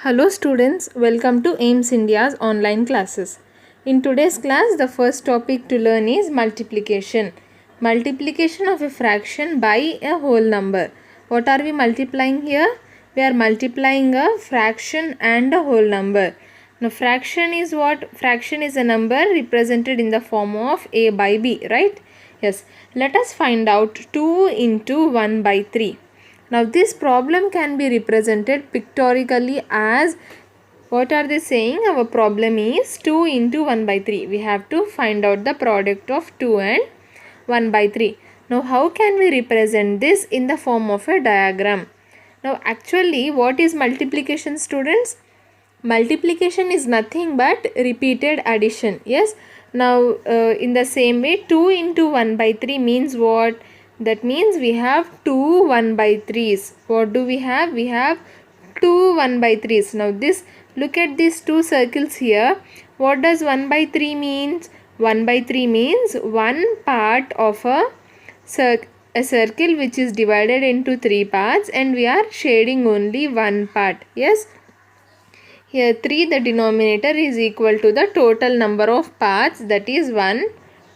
Hello students, welcome to AIMS India's online classes. In today's class, the first topic to learn is multiplication. Multiplication of a fraction by a whole number. What are we multiplying here? We are multiplying a fraction and a whole number. Now fraction is what? Fraction is a number represented in the form of a by b, right? Yes. Let us find out 2 into 1 by 3. Now this problem can be represented pictorially as, what are they saying? Our problem is 2 into 1 by 3. We have to find out the product of 2 and 1 by 3. Now how can we represent this in the form of a diagram? Now actually what is multiplication, students? Multiplication is nothing but repeated addition. Yes. Now in the same way 2 into 1 by 3 means what? That means we have 2 1 by 3's. What do we have? We have 2 1 by 3's. Now this, look at these two circles here. What does 1 by 3 means? 1 by 3 means one part of a circle which is divided into 3 parts, and we are shading only one part. Yes. Here 3, the denominator, is equal to the total number of parts, that is 1,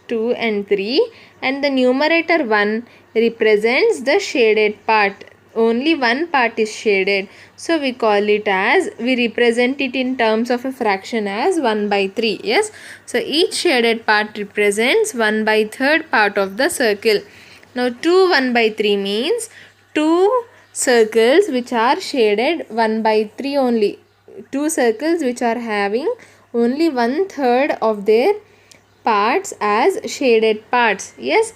2 and 3, and the numerator 1 represents the shaded part. Only one part is shaded. So we call it as, we represent it in terms of a fraction as 1 by 3. Yes. So each shaded part represents 1 by third part of the circle. Now 2 1 by 3 means 2 circles which are shaded 1 by 3 only. 2 circles which are having only 1/3 of their parts as shaded parts. Yes.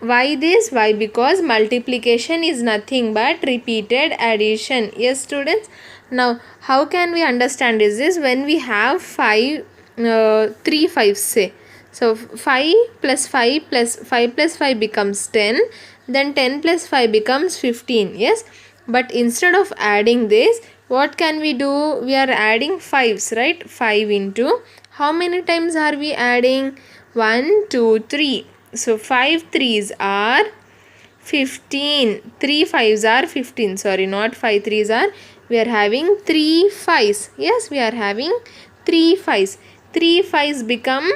Why this? Why? Because multiplication is nothing but repeated addition. Yes, students. Now how can we understand this? When we have 3 5's, say. So 5 plus 5 plus 5 plus 5 becomes 10. Then 10 plus 5 becomes 15. Yes. But instead of adding this, what can we do? We are adding 5's, right? 5 into, how many times are we adding? 1, 2, 3. So 5 3's are 15. 3 5's are 15. Sorry, not 5 3's are. We are having 3 5's. Yes, we are having 3 5's. 3 5's become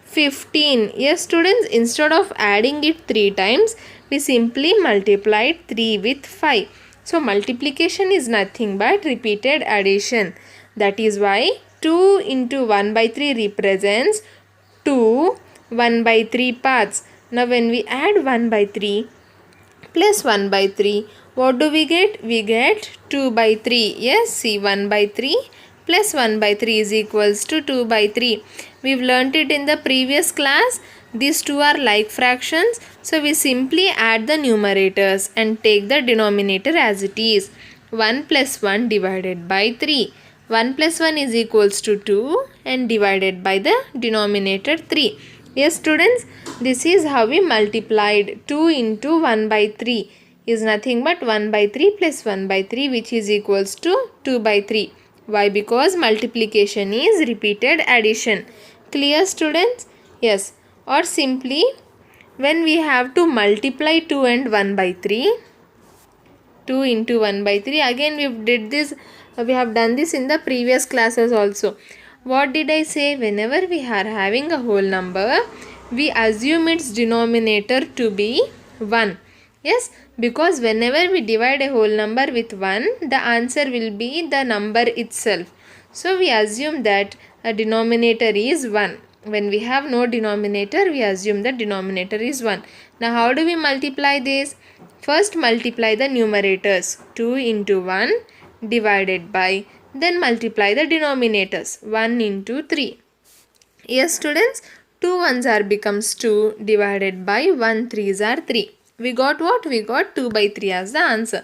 15. Yes, students, instead of adding it 3 times, we simply multiplied 3 with 5. So multiplication is nothing but repeated addition. That is why 2 into 1 by 3 represents 2 1 by 3 parts. Now when we add 1 by 3 plus 1 by 3, what do we get? We get 2 by 3. Yes, see, 1 by 3 plus 1 by 3 is equals to 2 by 3. We've learnt it in the previous class. These two are like fractions. So we simply add the numerators and take the denominator as it is. 1 plus 1 divided by 3. 1 plus 1 is equals to 2 and divided by the denominator 3. Yes, students, this is how we multiplied 2 into 1 by 3 is nothing but 1 by 3 plus 1 by 3, which is equals to 2 by 3. Why? Because multiplication is repeated addition. Clear, students? Yes. Or simply, when we have to multiply 2 and 1 by 3, 2 into 1 by 3, again we have done this in the previous classes also. What did I say? Whenever we are having a whole number, we assume its denominator to be 1. Yes, because whenever we divide a whole number with 1, the answer will be the number itself. So we assume that a denominator is 1. When we have no denominator, we assume the denominator is 1. Now how do we multiply this? First multiply the numerators. 2 into 1 divided by, then multiply the denominators. 1 into 3. Yes, students, 2 ones are becomes 2 divided by 1 3's are 3. We got what? We got 2 by 3 as the answer.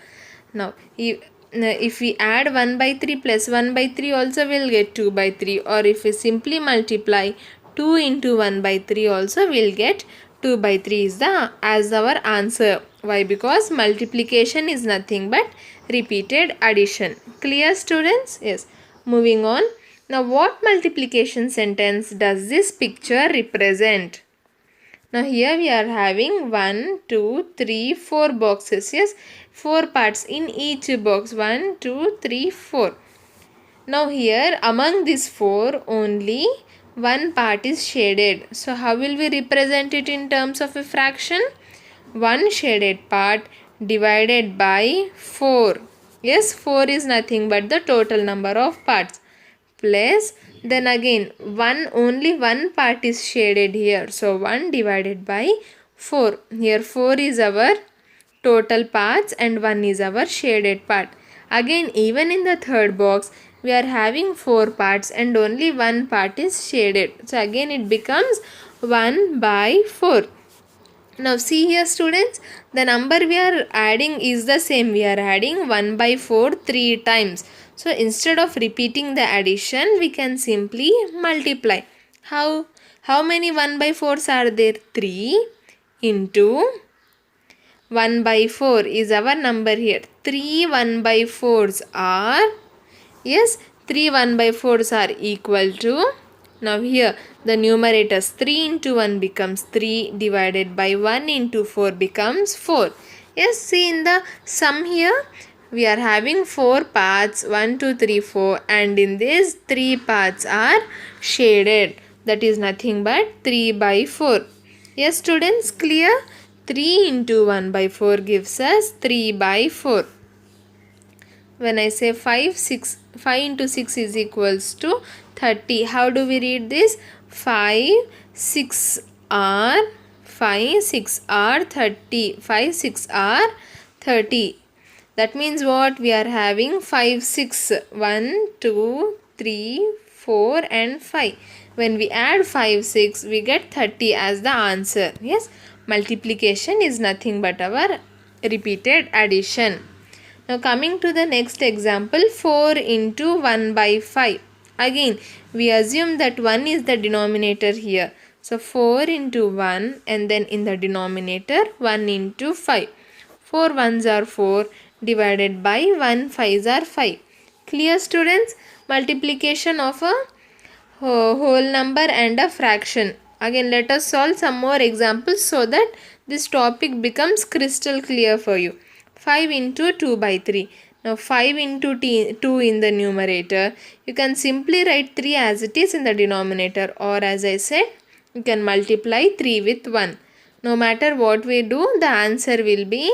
Now if we add 1 by 3 plus 1 by 3 also, we'll get 2 by 3. Or if we simply multiply 2 into 1 by 3 also, we'll get 2 by 3 is as our answer. Why? Because multiplication is nothing but repeated addition. Clear, students? Yes. Moving on. Now what multiplication sentence does this picture represent? Now here we are having 1, 2, 3, 4 boxes. Yes, 4 parts in each box. 1, 2, 3, 4. Now here among these 4 only one part is shaded. So how will we represent it in terms of a fraction? 1 shaded part divided by 4. Yes, 4 is nothing but the total number of parts. Plus then again only one part is shaded here. So 1 divided by 4. Here 4 is our total parts and 1 is our shaded part. Again even in the third box we are having 4 parts and only one part is shaded. So again it becomes 1 by 4. Now see here students, the number we are adding is the same. We are adding 1 by 4 3 times. So instead of repeating the addition, we can simply multiply. How many 1 by 4s are there? 3 into 1 by 4 is our number here. 3 1 by 4s are, yes, 3 1 by 4s are equal to, now here the numerators 3 into 1 becomes 3 divided by 1 into 4 becomes 4. Yes, see in the sum here we are having 4 parts 1 2 3 4 and in this 3 parts are shaded. That is nothing but 3 by 4. Yes students, clear? 3 into 1 by 4 gives us 3 by 4. When I say 5 into 6 is equals to 30. How do we read this? 5 6 are 30. 5 6 are 30. That means what? We are having 5 6 1 2 3 4 and 5. When we add 5 6 we get 30 as the answer. Yes, multiplication is nothing but our repeated addition. Now coming to the next example, 4 into 1 by 5. Again we assume that 1 is the denominator here. So 4 into 1 and then in the denominator 1 into 5. 4 ones are 4 divided by 1 5s are 5. Clear students? Multiplication of a whole number and a fraction. Again let us solve some more examples so that this topic becomes crystal clear for you. 5 into 2 by 3. Now 5 into 2 in the numerator. You can simply write 3 as it is in the denominator, or as I said, you can multiply 3 with 1. No matter what we do, the answer will be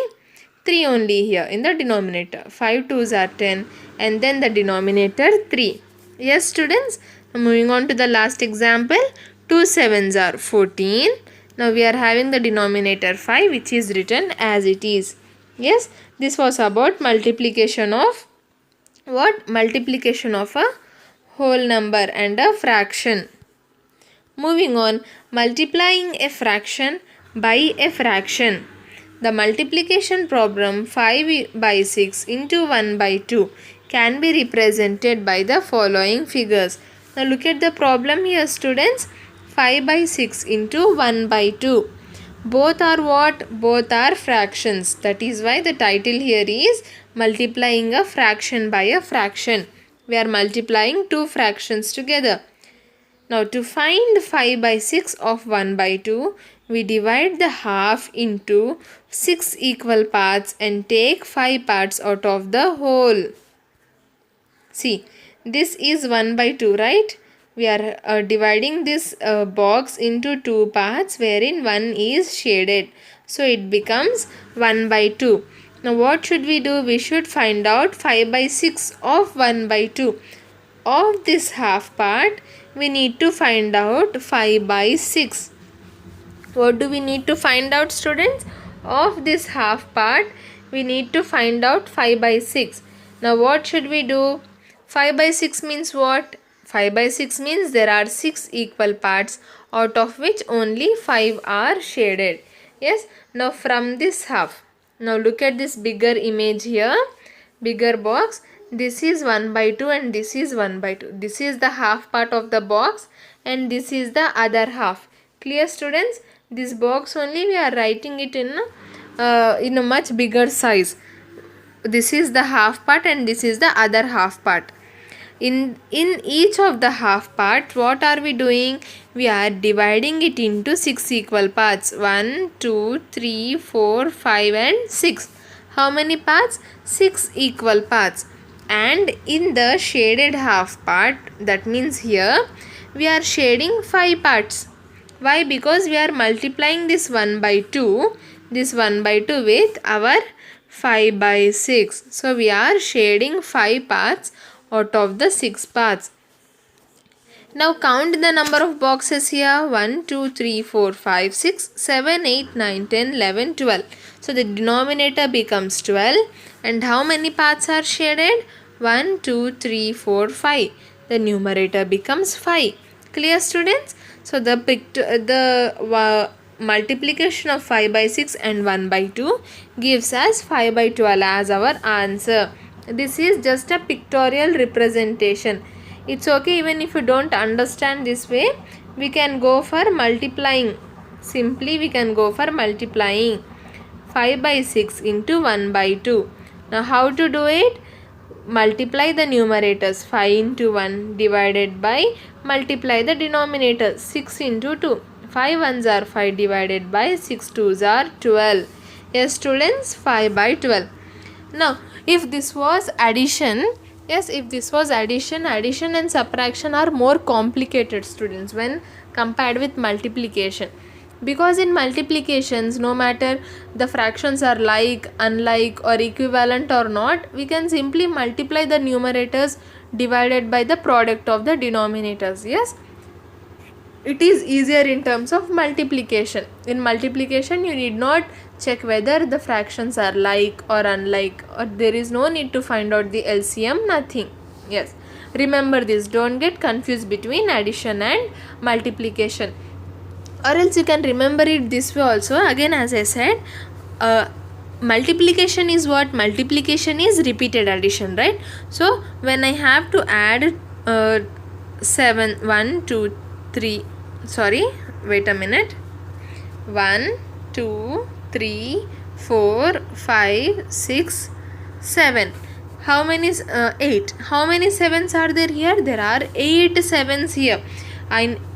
3 only here in the denominator. 5 2s are 10 and then the denominator 3. Yes students, moving on to the last example. 2 7s are 14. Now we are having the denominator 5 which is written as it is. Yes, this was about multiplication of what? Multiplication of a whole number and a fraction. Moving on, multiplying a fraction by a fraction. The multiplication problem 5 by 6 into 1 by 2 can be represented by the following figures. Now look at the problem here students. 5 by 6 into 1 by 2. Both are what? Both are fractions. That is why the title here is multiplying a fraction by a fraction. We are multiplying two fractions together. Now to find 5 by 6 of 1 by 2, we divide the half into 6 equal parts and take 5 parts out of the whole. See, this is 1 by 2, right? We are dividing this box into 2 parts wherein 1 is shaded. So it becomes 1 by 2. Now what should we do? We should find out 5 by 6 of 1 by 2. Of this half part, we need to find out 5 by 6. What do we need to find out students? Of this half part, we need to find out 5 by 6. Now what should we do? 5 by 6 means what? 5 by 6 means there are 6 equal parts out of which only 5 are shaded. Yes. Now from this half. Now look at this bigger image here. Bigger box. This is 1 by 2 and this is 1 by 2. This is the half part of the box and this is the other half. Clear students? This box only we are writing it in a much bigger size. This is the half part and this is the other half part. In each of the half part, what are we doing? We are dividing it into 6 equal parts. 1, 2, 3, 4, 5 and 6. How many parts? 6 equal parts. And in the shaded half part, that means here we are shading 5 parts. Why? Because we are multiplying this 1 by 2, this 1 by 2 with our 5 by 6. So we are shading 5 parts out of the 6 parts. Now count the number of boxes here. 1, 2, 3, 4, 5, 6, 7, 8, 9, 10, 11, 12. So the denominator becomes 12. And how many parts are shaded? 1, 2, 3, 4, 5. The numerator becomes 5. Clear, students? So the multiplication of 5 by 6 and 1 by 2 gives us 5 by 12 as our answer. This is just a pictorial representation. It's okay even if you don't understand this way, we can go for multiplying. Simply we can go for multiplying 5 by 6 into 1 by 2. Now how to do it? Multiply the numerators 5 into 1 divided by multiply the denominator 6 into 2. 5 ones are 5 divided by 6 twos are 12. Yes students, 5 by 12. Now if this was addition, yes, if this was addition and subtraction are more complicated, students, when compared with multiplication. Because in multiplications, no matter the fractions are like, unlike or equivalent or not, we can simply multiply the numerators divided by the product of the denominators. Yes, it is easier in terms of multiplication. In multiplication, you need not check whether the fractions are like or unlike, or there is no need to find out the LCM, nothing. Yes, remember this, don't get confused between addition and multiplication. Or else you can remember it this way also. Again, as I said, multiplication is what? Multiplication is repeated addition, right? So when I have to add 7, 1, 2, 3, sorry, wait a minute, 1, 2, 3, 4, 5, 6, 7. How many 8? How many 7s are there here? There are 8 7s here.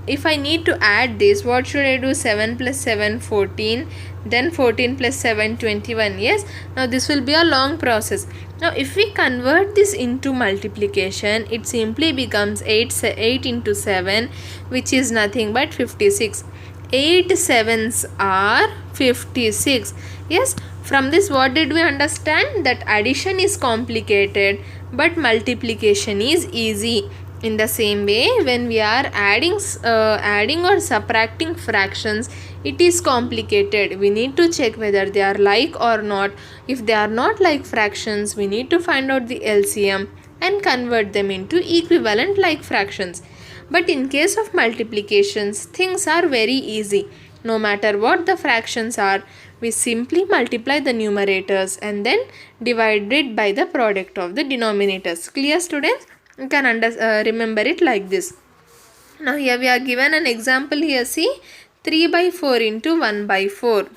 If I need to add this, what should I do? 7 plus 7, 14. Then 14 plus 7, 21. Yes. Now this will be a long process. Now if we convert this into multiplication, it simply becomes 8 into 7, which is nothing but 56. 8 7s are 56. Yes. From this, what did we understand? That addition is complicated but multiplication is easy. In the same way, when we are adding or subtracting fractions, it is complicated. We need to check whether they are like or not. If they are not like fractions, we need to find out the LCM and convert them into equivalent like fractions. But in case of multiplications, things are very easy. No matter what the fractions are, we simply multiply the numerators and then divide it by the product of the denominators. Clear, students? You can remember it like this. Now here we are given an example here. See, 3 by 4 into 1 by 4.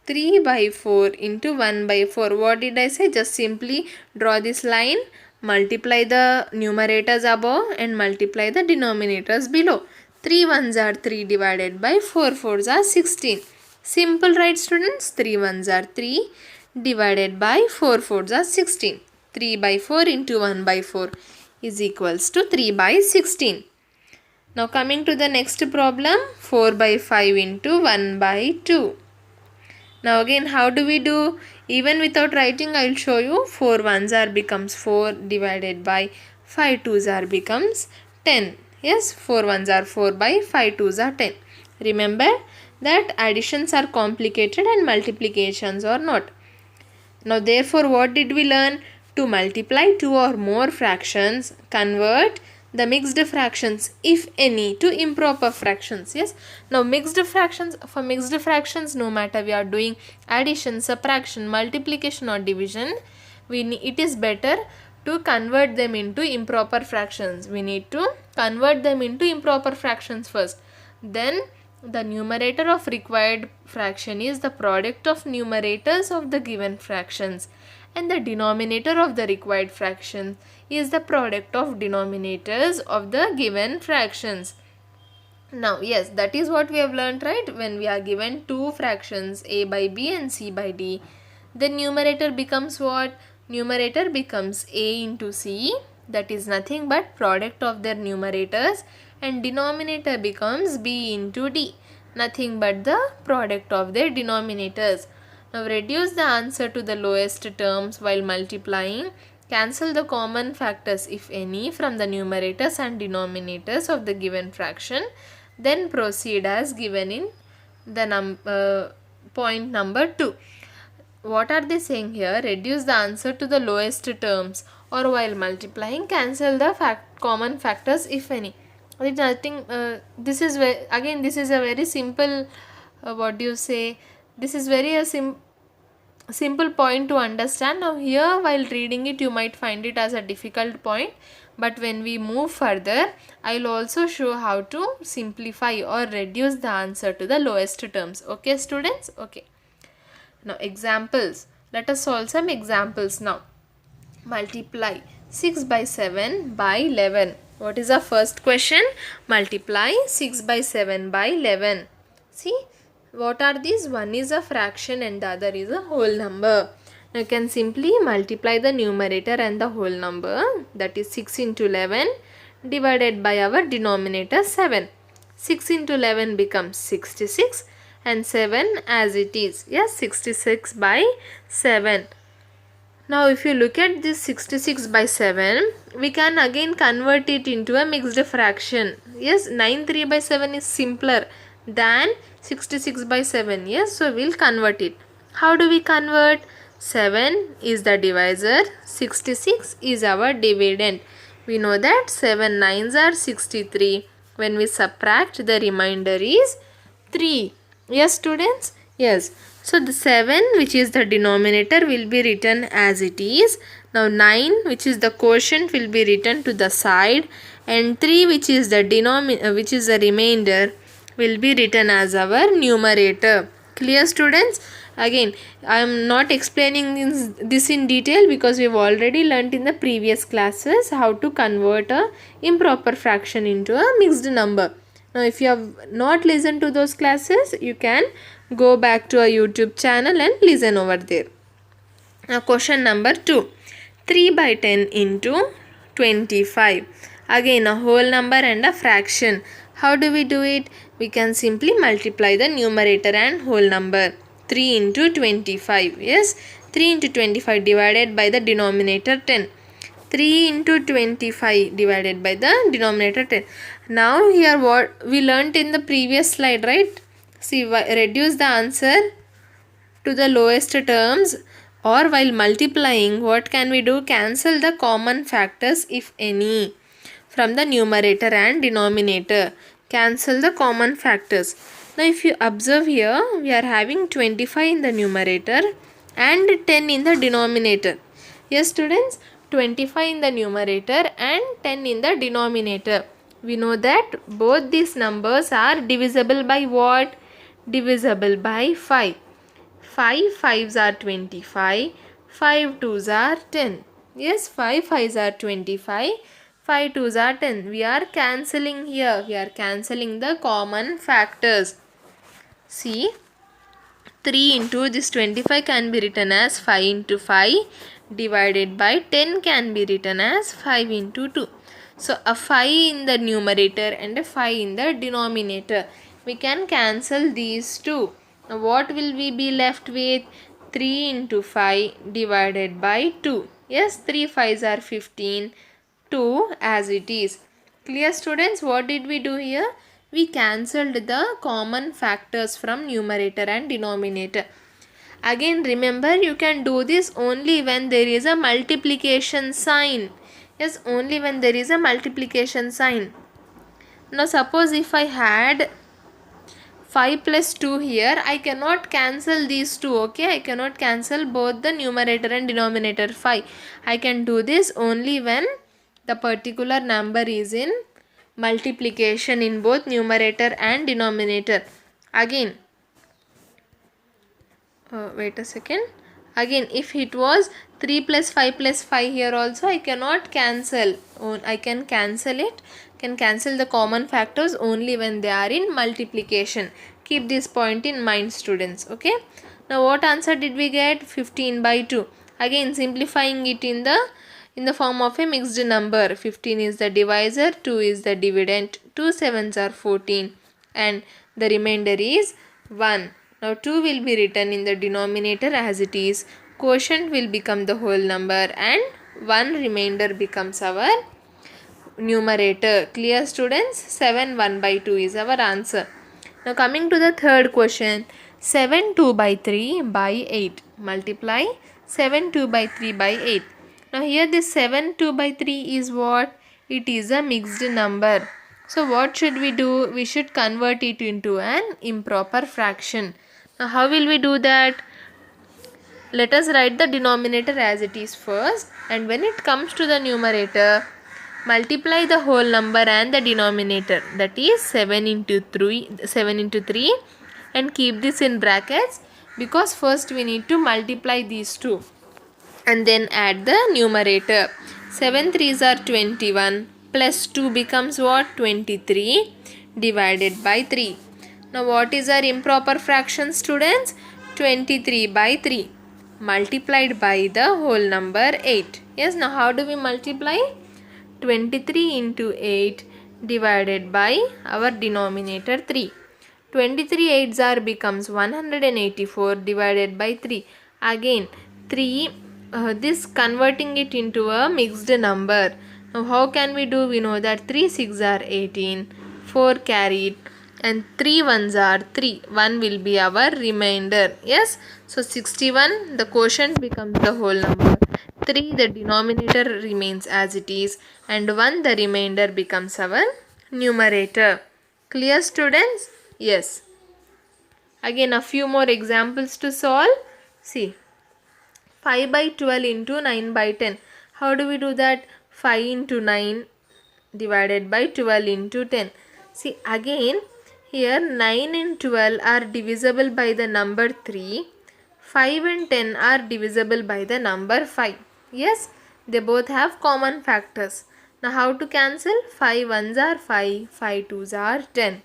3 by 4 into 1 by 4. What did I say? Just simply draw this line, multiply the numerators above and multiply the denominators below. 3 ones are 3 divided by 4 fours are 16. Simple, right, students? 3 ones are 3 divided by 4 fours are 16. 3 by 4 into 1 by 4 is equals to 3 by 16. Now coming to the next problem, 4 by 5 into 1 by 2. Now again, how do we do? Even without writing, I will show you. 4 ones are becomes 4 divided by 5 twos are becomes 10. Yes, 4 ones are 4 by 5 twos are 10. Remember that additions are complicated and multiplications are not. Now therefore, what did we learn? To multiply two or more fractions, convert the mixed fractions, if any, to improper fractions. Yes. Now mixed fractions, for mixed fractions, no matter we are doing addition, subtraction, multiplication or division, it is better to convert them into improper fractions. We need to convert them into improper fractions first. Then the numerator of required fraction is the product of numerators of the given fractions, and the denominator of the required fraction is the product of denominators of the given fractions. Now yes, that is what we have learned, right? When we are given two fractions, a by b and c by d, the numerator becomes what? numerator becomes a into c, that is nothing but product of their numerators, and denominator becomes b into d, nothing but the product of their denominators. Now reduce the answer to the lowest terms while multiplying. Cancel the common factors, if any, from the numerators and denominators of the given fraction. Then proceed as given in the point number 2. What are they saying here? Reduce the answer to the lowest terms, or while multiplying cancel the common factors, if any. It nothing. This is again this is a very simple. What do you say? This is very a simple point to understand. Now here while reading it you might find it as a difficult point, but when we move further I will also show how to simplify or reduce the answer to the lowest terms. Okay students? Okay. Now examples. Let us solve some examples now. Multiply 6 by 7 by 11. What is our first question? Multiply 6 by 7 by 11. See, what are these? One is a fraction and the other is a whole number. Now you can simply multiply the numerator and the whole number, that is 6 into 11 divided by our denominator 7. 6 into 11 becomes 66 and 7 as it is. Yes, 66 by 7. Now if you look at this 66 by 7, we can again convert it into a mixed fraction. Yes, 93 by 7 is simpler than 66 by 7. Yes, so we'll convert it. How do we convert? 7 is the divisor, 66 is our dividend. We know that 7 9s are 63. When we subtract, the remainder is 3. Yes students? Yes. So the 7 which is the denominator will be written as it is. Now 9 which is the quotient will be written to the side, and 3 which is the remainder will be written as our numerator. Clear students? Again, I am not explaining this in detail because we have already learnt in the previous classes how to convert a improper fraction into a mixed number. Now if you have not listened to those classes, you can go back to our YouTube channel and listen over there. Now question number 2. 3 by 10 into 25. Again a whole number and a fraction. How do we do it? We can simply multiply the numerator and whole number. 3 into 25. Yes, 3 into 25 divided by the denominator 10. 3 into 25 divided by the denominator 10. Now here what we learnt in the previous slide, right? See, reduce the answer to the lowest terms, or while multiplying, what can we do? Cancel the common factors, if any, from the numerator and denominator. Cancel the common factors. Now if you observe here, we are having 25 in the numerator and 10 in the denominator. Yes students, 25 in the numerator and 10 in the denominator. We know that both these numbers are divisible by what? Divisible by 5. 5 5s are 25, 5 2s are 10. Yes, 5 5s are 25, 5 2s are 10. We are cancelling here. We are cancelling the common factors. See, 3 into this 25 can be written as 5 into 5 divided by 10 can be written as 5 into 2. So a 5 in the numerator and a 5 in the denominator. We can cancel these two. Now what will we be left with? 3 into 5 divided by 2. Yes, 3 5s are 15. 2 as it is. Clear students? What did we do here? We cancelled the common factors from numerator and denominator. Again remember, you can do this only when there is a multiplication sign. Yes, only when there is a multiplication sign. Now suppose if I had 5 plus 2 here, I cannot cancel these two. Okay, I cannot cancel both the numerator and denominator 5. I can do this only when the particular number is in multiplication in both numerator and denominator. Again, wait a second. Again, if it was 3 plus 5 plus 5 here also, I cannot cancel. I can cancel it. Can cancel the common factors only when they are in multiplication. Keep this point in mind students. Okay. Now what answer did we get? 15 by 2. Again simplifying it in the form of a mixed number. 15 is the divisor, 2 is the dividend, 2 sevens are 14 and the remainder is 1. Now 2 will be written in the denominator as it is, quotient will become the whole number and 1 remainder becomes our numerator. Clear students? 7 1 by 2 is our answer. Now coming to the third question, 7 2 by 3 by 8. Multiply 7 2 by 3 by 8. Now here this 7 2 by 3 is what? It is a mixed number. So what should we do? We should convert it into an improper fraction. Now how will we do that? Let us write the denominator as it is first, and when it comes to the numerator, multiply the whole number and the denominator, that is 7 into 3 and keep this in brackets because first we need to multiply these two and then add the numerator. 7 3s are 21 plus 2 becomes what? 23 divided by 3. Now what is our improper fraction, students? 23 by 3 multiplied by the whole number 8. Yes, now how do we multiply? 23 into 8 divided by our denominator 3. 23 8s are becomes 184 divided by 3. Again 3, this converting it into a mixed number. Now how can we do? We know that 3 6 are 18, 4 carried and 3 1s are 3. 1 will be our remainder. Yes, so 61, the quotient becomes the whole number. 3, the denominator remains as it is, and 1, the remainder becomes our numerator. Clear students? Yes. Again a few more examples to solve. See, 5 by 12 into 9 by 10. How do we do that? 5 into 9 divided by 12 into 10. See, again here 9 and 12 are divisible by the number 3. 5 and 10 are divisible by the number 5. Yes, they both have common factors. Now how to cancel? 5 1s are 5, 5 2s are 10.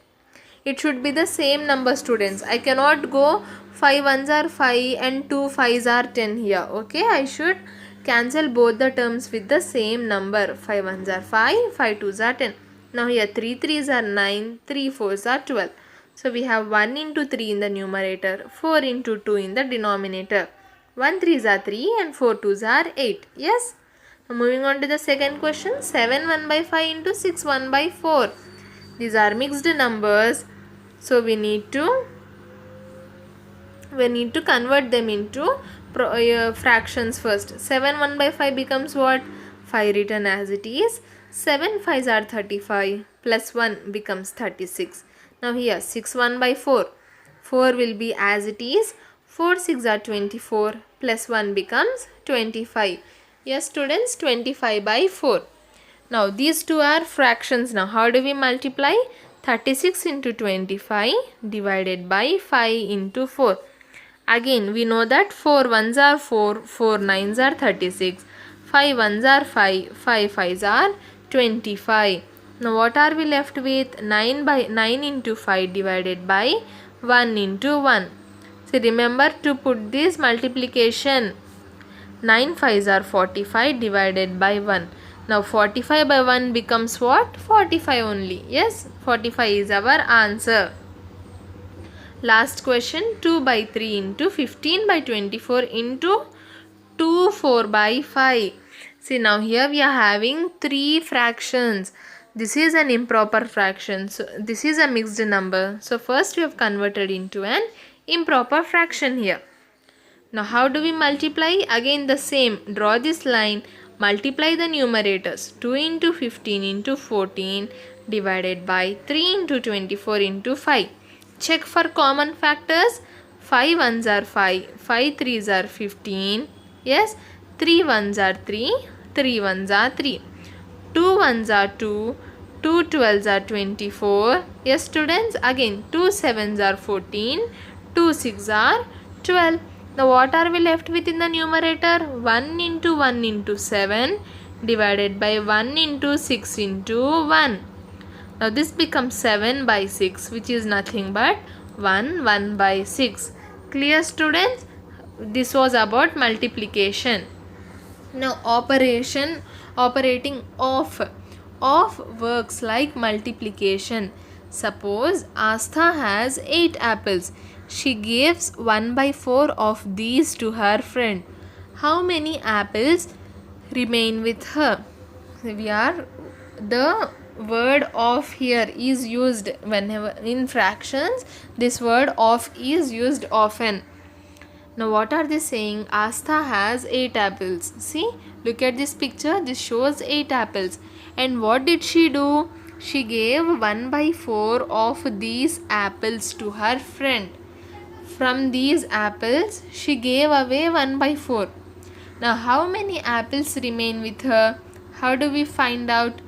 It should be the same number, students. I cannot go 5 1s are 5 and 2 5s are 10 here. Okay, I should cancel both the terms with the same number. 5 1s are 5, 5 2s are 10. Now here 3 3s are 9, 3 4s are 12. So we have 1 into 3 in the numerator, 4 into 2 in the denominator. 1 3s are 3 and 4 2s are 8. Yes. Now moving on to the second question, 7 1 by 5 into 6 1 by 4. These are mixed numbers. So we need to convert them into fractions first. 7 1 by 5 becomes what? 5 written as it is. 7 5s are 35 plus 1 becomes 36. Now here 6 1 by 4. 4 will be as it is. 4 6 are 24 plus 1 becomes 25. Yes students, 25 by 4. Now these two are fractions. Now how do we multiply? 36 into 25 divided by 5 into 4. Again we know that 4 1s are 4, 4 9s are 36, 5 1s are 5, 5 5s are 25. Now what are we left with? 9 into 5 divided by 1 into 1. So remember to put this multiplication. 9 5s are 45 divided by 1. Now 45 by 1 becomes what? 45 only. Yes, 45 is our answer. Last question, 2 by 3 into 15 by 24 into 2 4 by 5. See, now here we are having 3 fractions. This is an improper fraction. So this is a mixed number. So first we have converted into an improper fraction here. Now how do we multiply? Again the same. Draw this line. Multiply the numerators. 2 into 15 into 14 divided by 3 into 24 into 5. Check for common factors. 5 1s are 5. 5 3s are 15. Yes. 3 1s are 3. 3 1s are 3. 2 1s are 2. 2 12s are 24. Yes students. Again 2 7s are 14. 2 6 are 12. Now what are we left with in the numerator? 1 into 1 into 7 divided by 1 into 6 into 1. Now this becomes 7 by 6, which is nothing but 1 by 6. Clear students? This was about multiplication. Now operating of works like multiplication. Suppose Astha has 8 apples. She gives 1 by 4 of these to her friend. How many apples remain with her? We are the word of here is used whenever in fractions. This word of is used often. Now what are they saying? Astha has 8 apples. See, look at this picture. This shows 8 apples. And what did she do? She gave 1 by 4 of these apples to her friend. From these apples, she gave away 1 by 4. Now how many apples remain with her? How do we find out?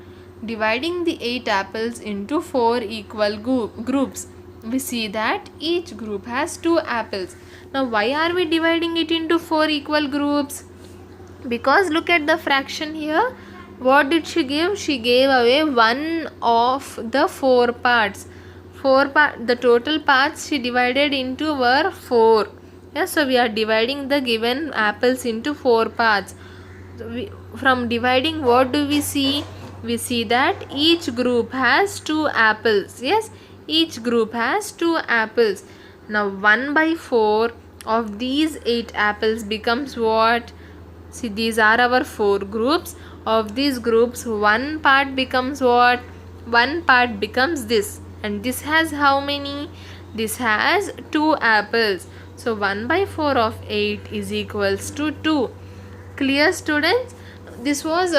Dividing the 8 apples into 4 equal groups. We see that each group has 2 apples. Now why are we dividing it into 4 equal groups? Because look at the fraction here. What did she give? She gave away one of the 4 parts. The total parts she divided into were 4. Yes, so we are dividing the given apples into 4 parts. From dividing, what do we see? We see that each group has 2 apples. Yes, each group has 2 apples. Now 1 by 4 of these 8 apples becomes what? See, these are our 4 groups. Of these groups, one part becomes what? One part becomes this. And this has how many? This has 2 apples. So 1 by 4 of 8 is equals to 2. Clear, students? This was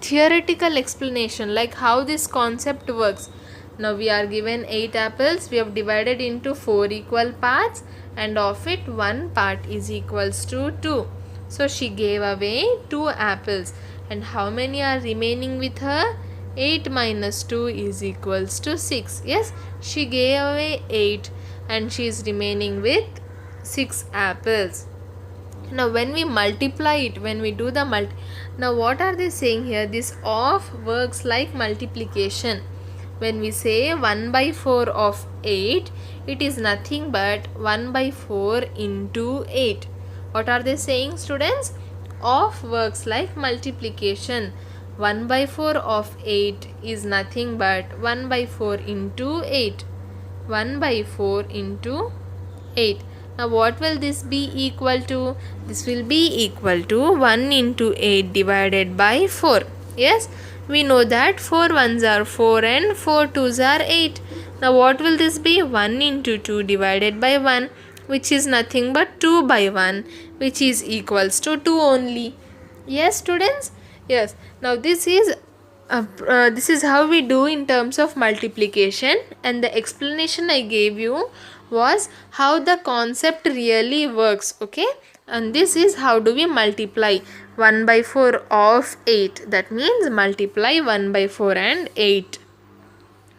theoretical explanation, like how this concept works. Now we are given 8 apples. We have divided into 4 equal parts, and of it one part is equals to 2. So she gave away 2 apples. And how many are remaining with her? 8 minus 2 is equals to 6. Yes, she gave away 8 and she is remaining with 6 apples. Now when we multiply it, when we do the now what are they saying here? This of works like multiplication. When we say 1 by 4 of 8, it is nothing but 1 by 4 into 8. What are they saying, students? Of works like multiplication. 1 by 4 of 8 is nothing but 1 by 4 into 8. 1 by 4 into 8. Now what will this be equal to? This will be equal to 1 into 8 divided by 4. Yes, we know that 4 ones are 4 and 4 twos are 8. Now what will this be? 1 into 2 divided by 1, which is nothing but 2 by 1, which is equals to 2 only. Yes, students? Yes. Now this is how we do in terms of multiplication, and the explanation I gave you was how the concept really works. Okay, and this is how do we multiply 1 by 4 of 8. That means multiply 1 by 4 and 8.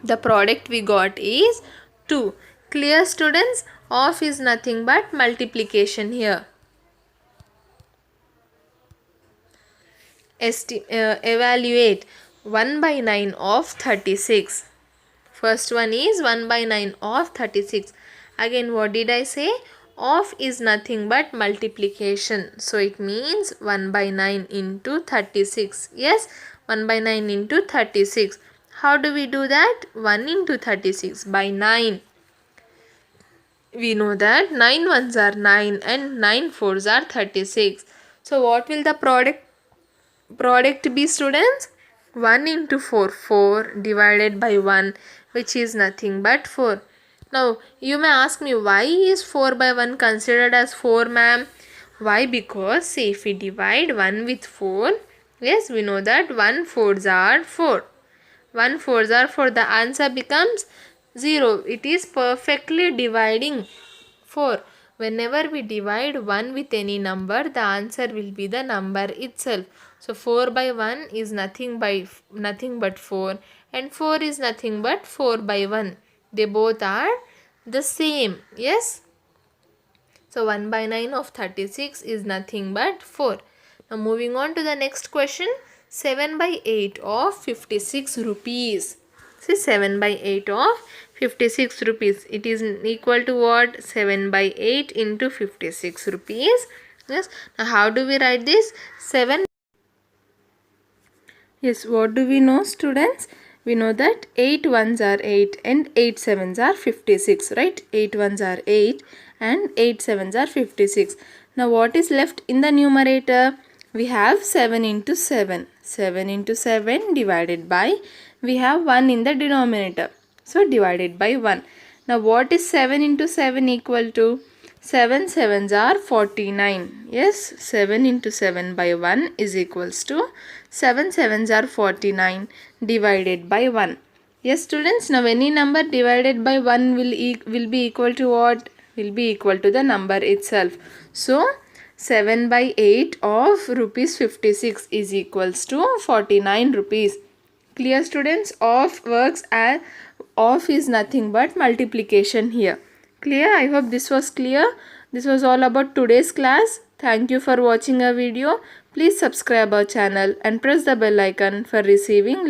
The product we got is 2. Clear, students? Of is nothing but multiplication here. Evaluate 1 by 9 of 36. First one is 1 by 9 of 36. Again, what did I say? Of is nothing but multiplication. So it means 1 by 9 into 36. Yes, 1 by 9 into 36. How do we do that? 1 into 36 by 9. We know that 9 ones are 9 and 9 fours are 36. So what will the product be, students? 1 into 4, 4 divided by 1, which is nothing but 4. Now you may ask me, why is 4 by 1 considered as 4, ma'am? Why? Because see, if we divide 1 with 4, yes, we know that 1 fours are 4. 1 fours are 4. The answer becomes 0. It is perfectly dividing 4. Whenever we divide 1 with any number, the answer will be the number itself. So 4 by 1 is nothing but 4, and 4 is nothing but 4 by 1. They both are the same. Yes. So 1 by 9 of 36 is nothing but 4. Now moving on to the next question. 7 by 8 of 56 rupees. See, 7 by 8 of 56 rupees. It is equal to what? 7 by 8 into 56 rupees. Yes. Now how do we write this? 7. Yes, what do we know, students? We know that 8 ones are 8 and 8 sevens are 56, right? 8 ones are 8 and 8 sevens are 56. Now what is left in the numerator? We have 7 into 7. 7 into 7 divided by, we have 1 in the denominator. So divided by 1. Now what is 7 into 7 equal to? 7 sevens are 49. Yes, 7 into 7 by 1 is equals to 7 sevens are 49 divided by 1. Yes, students, now any number divided by 1 will be equal to what? Will be equal to the number itself. So 7 by 8 of rupees 56 is equals to 49 rupees. Clear, students? Off is nothing but multiplication here. Clear? I hope this was clear. This was all about today's class. Thank you for watching our video. Please subscribe our channel and press the bell icon for receiving